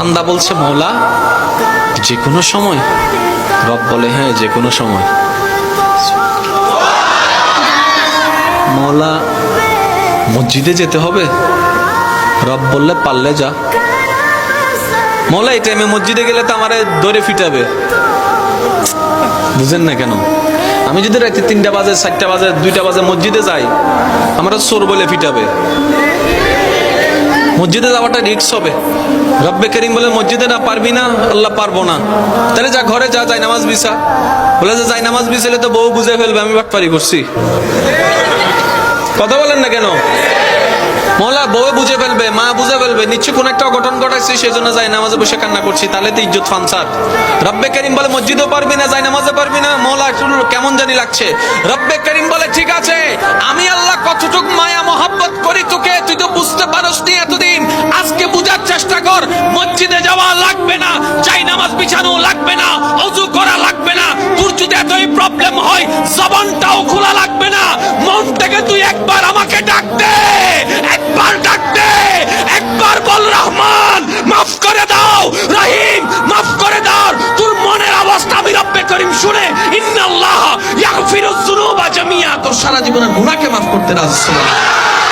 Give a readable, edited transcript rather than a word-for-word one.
বান্দা বলছে মওলা যে কোনো সময়? রব বলে হ্যাঁ যে কোনো সময়। মওলা মসজিদে যেতে হবে? রব বললে পারলে যা। মওলা এই টাইমে মসজিদে গেলে তো আমারে ধরে ফিটাবে। বুঝেন না কেন? আমি যদি রাতে 3টা বাজে 4টা বাজে 2টা বাজে মসজিদে যাই, আমরা চোর বলে ফিটাবে। মসজিদে যাওয়াটা রিস্ক হবে। রব্বে করিম বলে মসজিদে না পারবি না? আল্লাহ পারবো না। তাহলে যা ঘরে যা, যাই নামাজ বিছা। বলে যে যাই নামাজ বিছালে তো বউ বুঝে ফেলবে আমি বাটপারি করছি। কথা বলেন না কেন? মওলা বউ বুঝে ফেলবে, মা বুঝে ফেলবে, নিশ্চয় কোন একটা অঘটন ঘটাইছি সেই জন্য যাই নামাজে বসে কান্না করছি, তাহলে তো ইজ্জত ফানসার। রব্বে করিম বলে মসজিদেও পারবি না, যাই নামাজে পারবি না। মওলা একটু কেমন জানি লাগছে। রব্বে করিম বলে ঠিক আছে, আমি আল্লাহ কতটুক মায়া মহব্বত করি তোকে তুই তো বুঝতে পারস নি এতদিন। আজকে বুঝার চেষ্টা কর। মসজিদে যাওয়া লাগবে না, যাই নামাজ বিছানো লাগবে না, ওযু করা লাগবে না। তোর যদি এতই প্রবলেম হয় জবানটাও খোলা লাগবে না। মন থেকে তুই একবার আমাকে ডাক দে, একবার ডাক দে, একবার বল রহমান মাফ করে দাও, রহিম মাফ করে দাও। তোর মনের অবস্থা আমি রব্বে করিম শুনে ইন্নাল্লাহ ইয়াগফিরুয যুনুবা জামিয়া, তোর সারা জীবনের গুনাহকে মাফ করতে রাজি। সুবহানাল্লাহ।